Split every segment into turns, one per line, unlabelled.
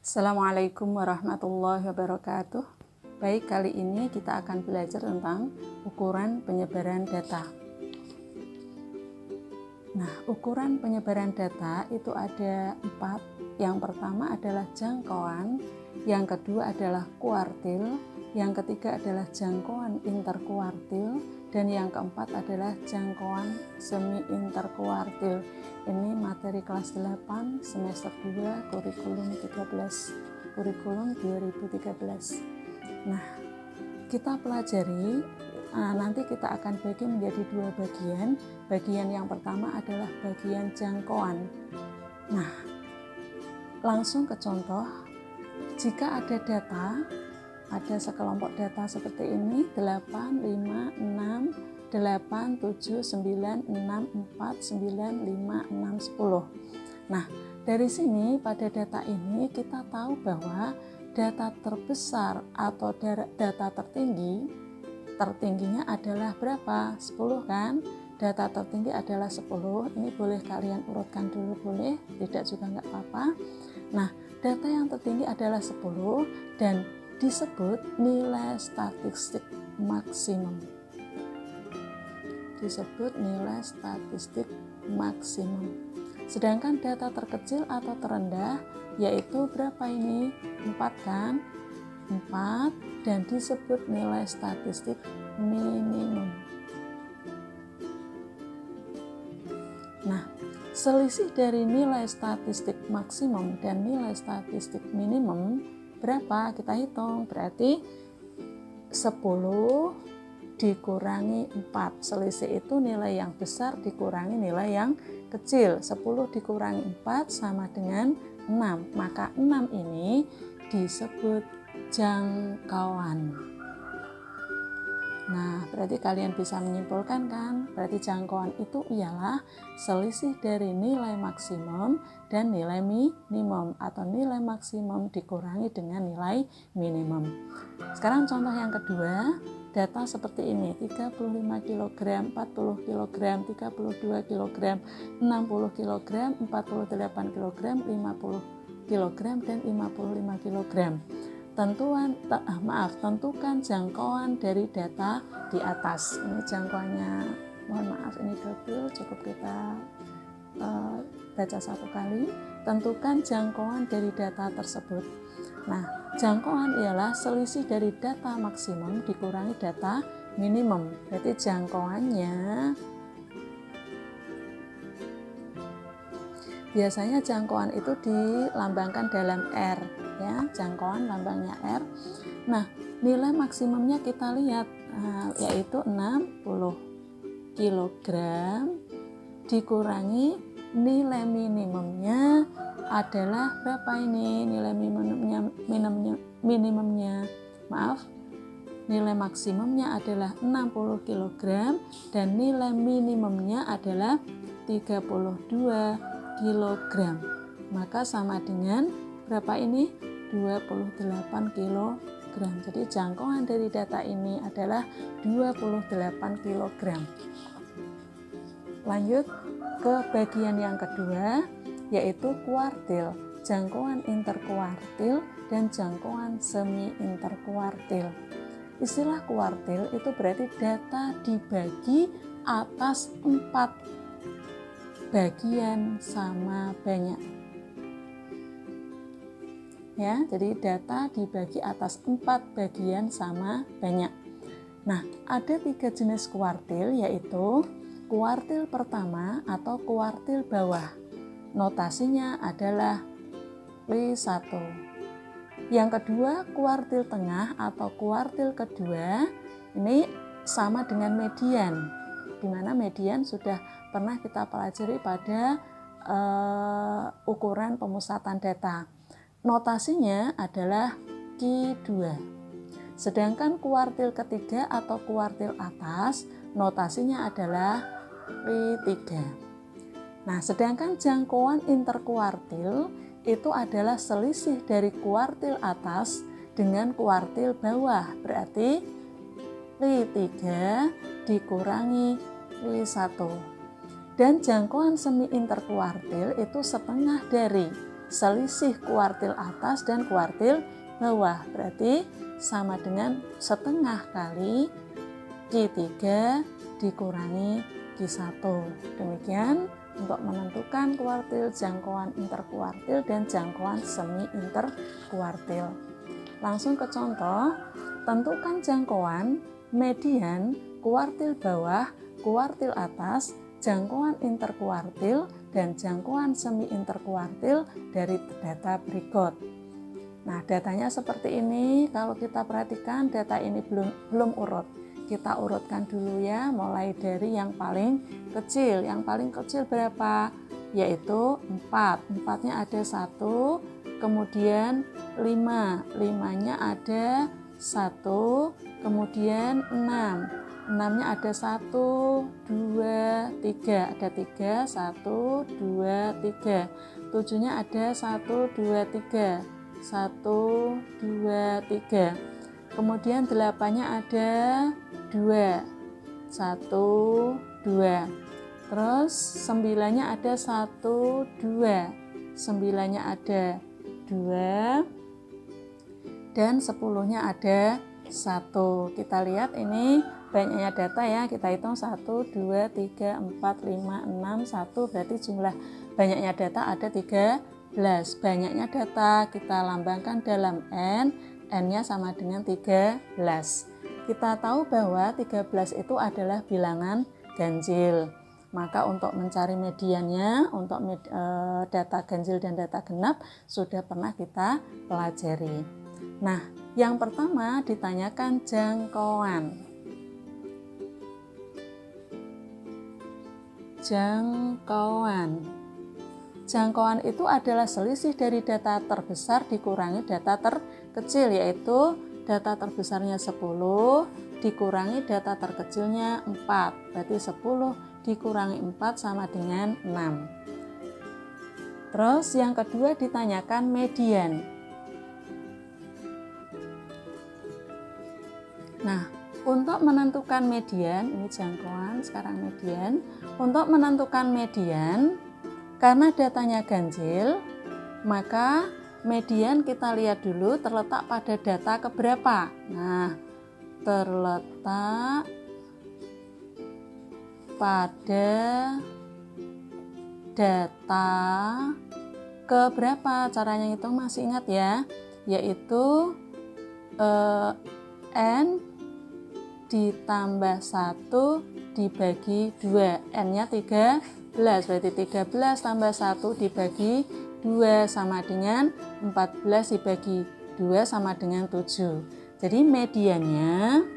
Assalamualaikum warahmatullahi wabarakatuh. Baik, kali ini kita akan belajar tentang ukuran penyebaran data. Nah, ukuran penyebaran data itu ada 4. Yang pertama adalah jangkauan, yang kedua adalah kuartil, yang ketiga adalah jangkauan interkuartil, dan yang keempat adalah jangkauan semi interkuartil. Ini materi kelas 8 semester 2 kurikulum 2013. Nah, kita pelajari, nanti kita akan bagi menjadi 2 bagian. Bagian yang pertama adalah bagian jangkauan. Nah, langsung ke contoh. Jika ada data, ada sekelompok data seperti ini, 8, 5, 6, 8, 7, 9, 6, 4, 9, 5, 6, 10. Nah, dari sini pada data ini kita tahu bahwa data terbesar atau data tertingginya adalah berapa? 10 kan? Data tertinggi adalah 10. Ini boleh kalian urutkan dulu, boleh, tidak juga nggak apa-apa. Nah, data yang tertinggi adalah 10 dan disebut nilai statistik maksimum. Sedangkan data terkecil atau terendah yaitu berapa ini? 4 kan? 4 dan disebut nilai statistik minimum. Nah, selisih dari nilai statistik maksimum dan nilai statistik minimum berapa? Kita hitung, berarti 10 dikurangi 4. Selisih itu nilai yang besar dikurangi nilai yang kecil. 10 dikurangi 4 sama dengan 6. Maka 6 ini disebut jangkauan. Nah, berarti kalian bisa menyimpulkan kan? Berarti jangkauan itu ialah selisih dari nilai maksimum dan nilai minimum, atau nilai maksimum dikurangi dengan nilai minimum. Sekarang contoh yang kedua, data seperti ini, 35 kg, 40 kg, 32 kg, 60 kg, 48 kg, 50 kg, dan 55 kg. Tentukan jangkauan dari data di atas. Ini jangkauannya, mohon maaf ini double, cukup kita baca satu kali. Tentukan jangkauan dari data tersebut. Nah, jangkauan ialah selisih dari data maksimum dikurangi data minimum. Berarti jangkauannya, biasanya jangkauan itu dilambangkan dalam R, ya, jangkauan lambangnya R. Nah, nilai maksimumnya kita lihat, yaitu 60 kg dikurangi nilai minimumnya adalah berapa ini? Nilai minimumnya, nilai maksimumnya adalah 60 kg dan nilai minimumnya adalah 32 kg. Maka sama dengan berapa ini? 28 kg. Jadi jangkauan dari data ini adalah 28 kg. Lanjut ke bagian yang kedua, yaitu kuartil, jangkauan interkuartil dan jangkauan semi interkuartil. Istilah kuartil itu berarti data dibagi atas 4 bagian sama banyak. Ya, jadi data dibagi atas 4 bagian sama banyak. Nah, ada 3 jenis kuartil, yaitu kuartil pertama atau kuartil bawah. Notasinya adalah W1. Yang kedua, kuartil tengah atau kuartil kedua, ini sama dengan median, di mana median sudah pernah kita pelajari pada ukuran pemusatan data. Notasinya adalah Q2. Sedangkan kuartil ketiga atau kuartil atas, notasinya adalah W3. Nah, sedangkan jangkauan interkuartil itu adalah selisih dari kuartil atas dengan kuartil bawah. Berarti W3 dikurangi W1. Dan jangkauan semi interkuartil itu setengah dari selisih kuartil atas dan kuartil bawah. Berarti sama dengan setengah kali Q3 dikurangi Q1. Demikian untuk menentukan kuartil, jangkauan interkuartil, dan jangkauan semi interkuartil. Langsung ke contoh, tentukan jangkauan, median, kuartil bawah, kuartil atas, jangkauan interkuartil, dan jangkauan semi interkuartil dari data berikut. Nah, datanya seperti ini. Kalau kita perhatikan, data ini belum urut. Kita urutkan dulu ya, mulai dari yang paling kecil. Yang paling kecil berapa? Yaitu 4. 4-nya ada 1, kemudian 5. 5-nya ada 1, kemudian 6. 6-nya ada 1, 2, 3. Ada 3, 1, 2, 3. 7-nya ada 1, 2, 3. 1, 2, 3. Kemudian 8-nya ada 2. 1, 2. Terus 9-nya ada 1, 2. 9-nya ada 2. Dan 10-nya ada 1. Kita lihat ini banyaknya data ya. Kita hitung 1, 2, 3, 4, 5, 6, 1. Berarti jumlah banyaknya data ada 13. Banyaknya data kita lambangkan dalam N. N-nya sama dengan 13. Kita tahu bahwa 13 itu adalah bilangan ganjil. Maka untuk mencari mediannya, untuk data ganjil dan data genap sudah pernah kita pelajari. Nah, yang pertama ditanyakan jangkauan. Jangkauan itu adalah selisih dari data terbesar dikurangi data terkecil, yaitu data terbesarnya 10 dikurangi data terkecilnya 4. Berarti 10 dikurangi 4 sama dengan 6. Terus yang kedua ditanyakan median. Nah, untuk menentukan median, ini jangkauan, sekarang median. Untuk menentukan median, karena datanya ganjil, maka median kita lihat dulu terletak pada data keberapa. Nah, terletak pada data keberapa. Caranya hitung masih ingat ya, yaitu N ditambah 1 dibagi 2. N-nya 13. Berarti 13 tambah 1 dibagi 2 sama dengan 14 dibagi 2 sama dengan 7. Jadi mediannya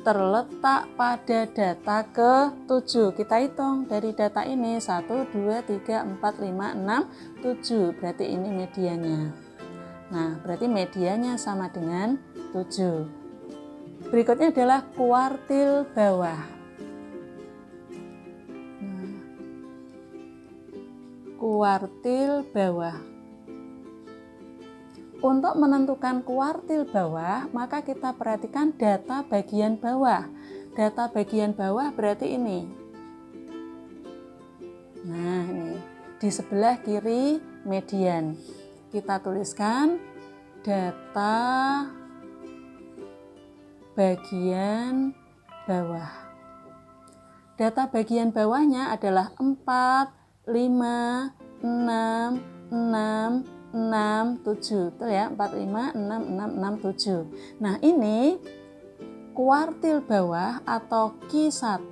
terletak pada data ke-7. Kita hitung dari data ini 1, 2, 3, 4, 5, 6, 7. Berarti ini mediannya. Nah, berarti mediannya sama dengan 7. Berikutnya adalah kuartil bawah. Kuartil bawah. Untuk menentukan kuartil bawah, maka kita perhatikan data bagian bawah. Data bagian bawah berarti ini. Nah, ini di sebelah kiri median. Kita tuliskan data bagian bawah. Data bagian bawahnya adalah 4, 5, 6, 6, 6, 7. Betul ya? 4, 5, 6, 6, 6, 7. Nah, ini kuartil bawah atau Q1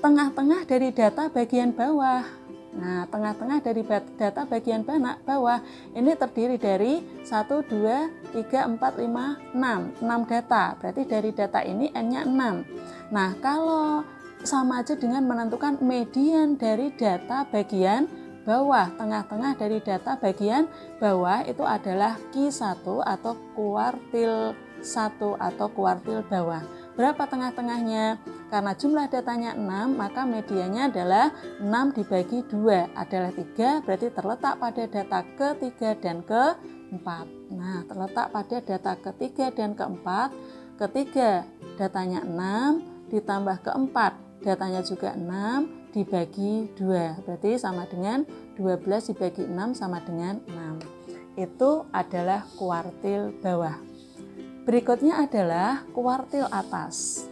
tengah-tengah dari data bagian bawah. Nah, tengah-tengah dari data bagian bawah ini terdiri dari 1, 2, 3, 4, 5, 6. 6 data. Berarti dari data ini N-nya 6. Nah, kalau sama aja dengan menentukan median dari data bagian bawah. Tengah-tengah dari data bagian bawah itu adalah Q1 atau kuartil 1 atau kuartil bawah. Berapa tengah-tengahnya? Karena jumlah datanya 6, maka mediannya adalah 6 dibagi 2 adalah 3, berarti terletak pada data ketiga dan keempat. Nah, terletak pada data ketiga dan keempat. Ketiga datanya 6 ditambah keempat datanya juga 6 dibagi 2. Berarti sama dengan 12 dibagi 6 sama dengan 6. Itu adalah kuartil bawah. Berikutnya adalah kuartil atas.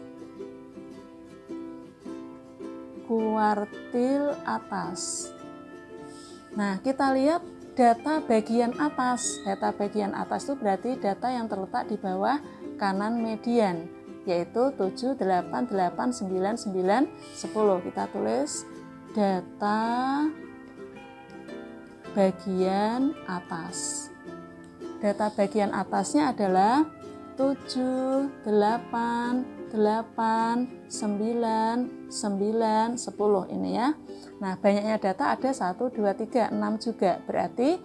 Kuartil atas. Nah, kita lihat data bagian atas. Data bagian atas itu berarti data yang terletak di bawah kanan median, yaitu 7, 8, 8, 9, 9, 10. Kita tulis data bagian atas. Data bagian atasnya adalah 7, 8, 8, 9, 9, 10 ini ya. Nah, banyaknya data ada 1, 2, 3, 6 juga. Berarti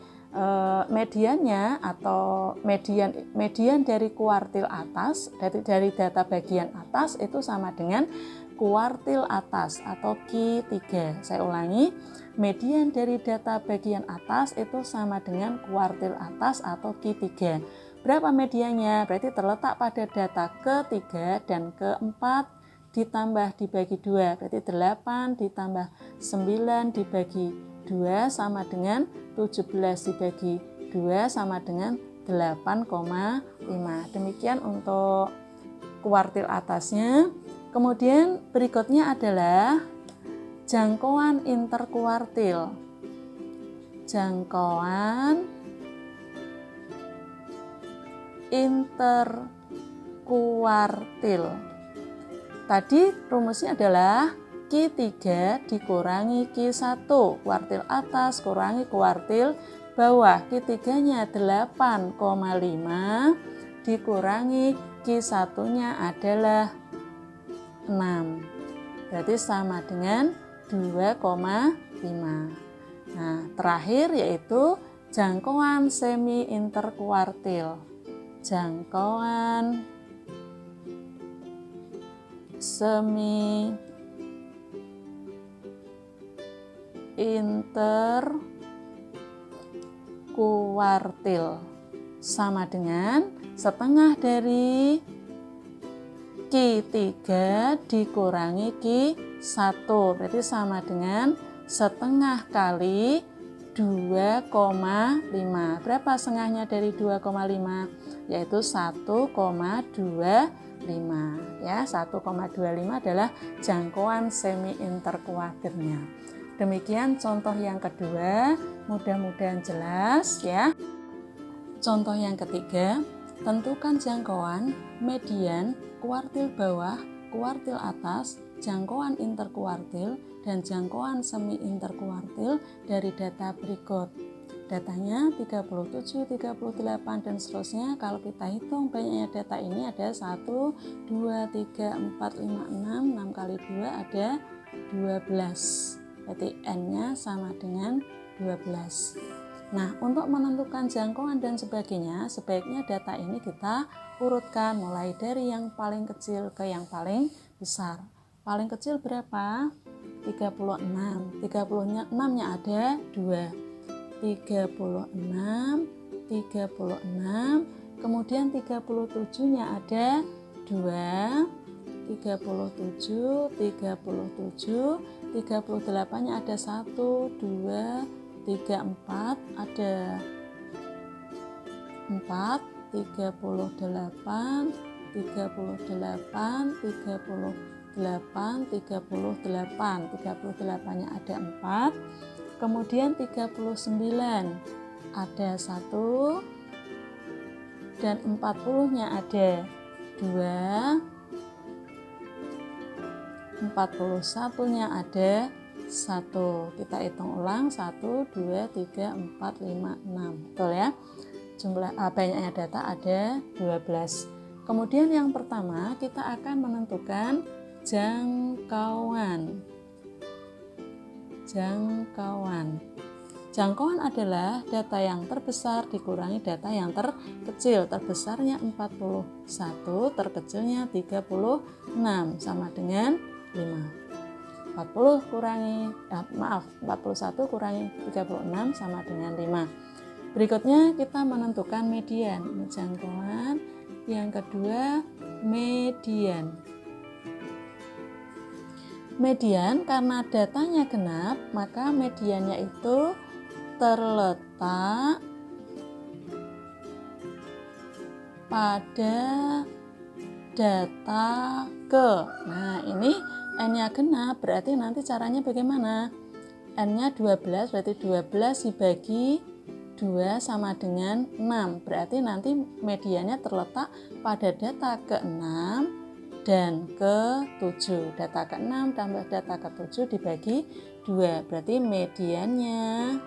mediannya atau median dari kuartil atas, dari data bagian atas itu sama dengan kuartil atas atau Q3. Saya ulangi, median dari data bagian atas itu sama dengan kuartil atas atau Q3. Berapa mediannya? Berarti terletak pada data ketiga dan keempat ditambah dibagi 2. Berarti 8 ditambah 9 dibagi 2 sama dengan 17 dibagi 2 sama dengan 8,5. Demikian untuk kuartil atasnya. Kemudian berikutnya adalah jangkauan interkuartil. Jangkauan interkuartil. Tadi rumusnya adalah Q3 dikurangi Q1, kuartil atas kurangi kuartil bawah. Q3-nya 8,5 dikurangi Q1-nya adalah 6. Berarti sama dengan 2,5. Nah, terakhir yaitu jangkauan semi interkuartil. Jangkauan semi interkuartil sama dengan setengah dari Q3 dikurangi Q1. Berarti sama dengan setengah kali 2,5. Berapa setengahnya dari 2,5? Yaitu 1,25. Ya, 1,25 adalah jangkauan semi interkuartilnya. Demikian contoh yang kedua, mudah-mudahan jelas ya. Contoh yang ketiga, tentukan jangkauan median kuartil bawah, kuartil atas, jangkauan interkuartil, dan jangkauan semi interkuartil dari data berikut. Datanya 37, 38, dan seterusnya. Kalau kita hitung banyaknya data ini ada 1, 2, 3, 4, 5, 6. 6 kali 2 ada 12. Berarti N-nya sama dengan 12. Nah, untuk menentukan jangkauan dan sebagainya, sebaiknya data ini kita urutkan mulai dari yang paling kecil ke yang paling besar. Paling kecil berapa? 36. 36-nya ada 2. 36, 36, kemudian 37-nya ada 2, 37, 37, 38-nya ada 1, 2, 3, 4, ada 4, 38, 38, 38, 38-nya ada 4, kemudian 39 ada 1 dan 40-nya ada 2, 41-nya ada 1. Kita hitung ulang 1, 2, 3, 4, 5, 6. Betul ya? Jumlah banyaknya data ada 12. Kemudian yang pertama kita akan menentukan jangkauan. Jangkauan adalah data yang terbesar dikurangi data yang terkecil. Terbesarnya 41, terkecilnya 36 sama dengan 5. 41 kurangi 36 sama dengan 5. Berikutnya kita menentukan median. Jangkauan yang kedua median. Median karena datanya genap, maka mediannya itu terletak pada data ke. Nah, ini N-nya genap, berarti nanti caranya bagaimana? N-nya 12, berarti 12 dibagi 2 sama dengan 6. Berarti nanti mediannya terletak pada data ke-6 dan ke-7. Data ke-6 tambah data ke-7 dibagi 2. Berarti mediannya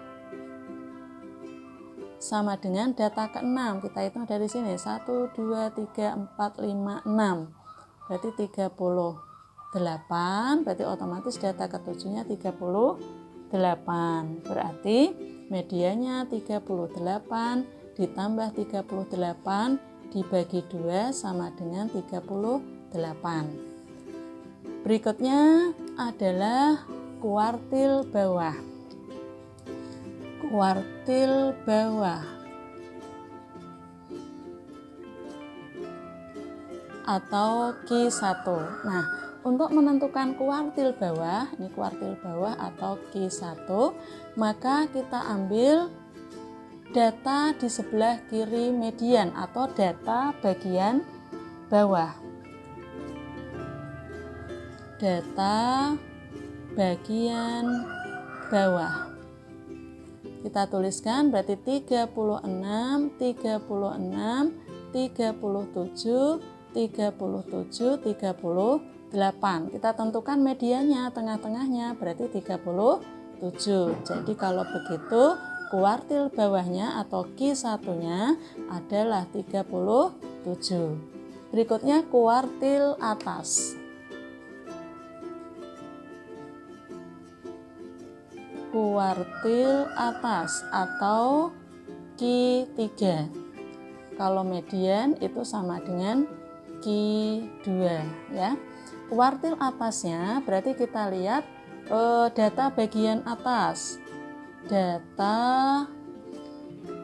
sama dengan data ke-6. Kita hitung dari sini. 1, 2, 3, 4, 5, 6. Berarti 38. Berarti otomatis data ke-7-nya 38. Berarti medianya 38 ditambah 38 dibagi 2 sama dengan 38. Berikutnya adalah kuartil bawah. Kuartil bawah atau Q1. Nah, untuk menentukan kuartil bawah, ini kuartil bawah atau Q1, maka kita ambil data di sebelah kiri median atau data bagian bawah. Data bagian bawah. Kita tuliskan berarti 36, 36, 37, 37, 38. Kita tentukan medianya, tengah-tengahnya berarti 37. Jadi kalau begitu kuartil bawahnya atau Q1-nya adalah 37. Berikutnya kuartil atas. Kuartil atas atau Q3. Kalau median itu sama dengan Q2 ya. Kuartil atasnya berarti kita lihat data bagian atas. Data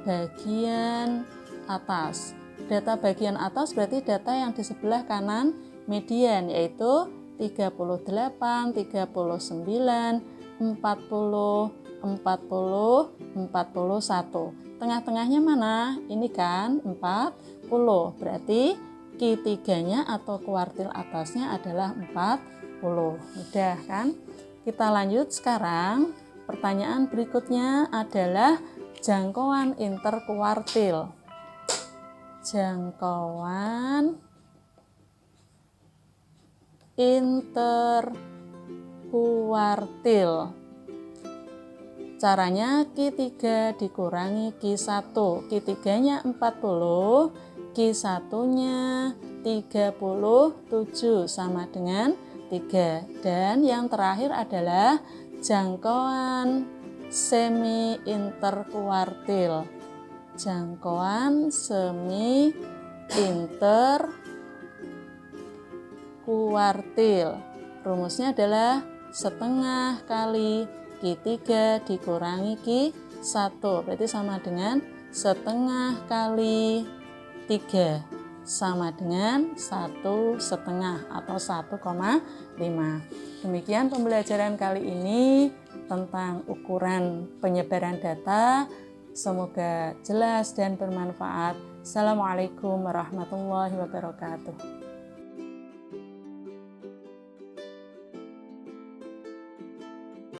bagian atas. Data bagian atas berarti data yang di sebelah kanan median, yaitu 38, 39, 40, 40, 41. Tengah-tengahnya mana? Ini kan 40. Berarti Q3-nya atau kuartil atasnya adalah 40. Mudah kan? Kita lanjut sekarang. Pertanyaan berikutnya adalah jangkauan interkuartil. Jangkauan interkuartil. Caranya Q3 dikurangi Q1. Q3-nya 40, Q1-nya 37 sama dengan 3. Dan yang terakhir adalah jangkauan semi interkuartil. Jangkauan semi interkuartil. Rumusnya adalah setengah kali Q3 dikurangi Q1. Berarti sama dengan setengah kali 3 sama dengan 1,5 atau 1,5. Demikian pembelajaran kali ini tentang ukuran penyebaran data. Semoga jelas dan bermanfaat. Assalamualaikum warahmatullahi wabarakatuh.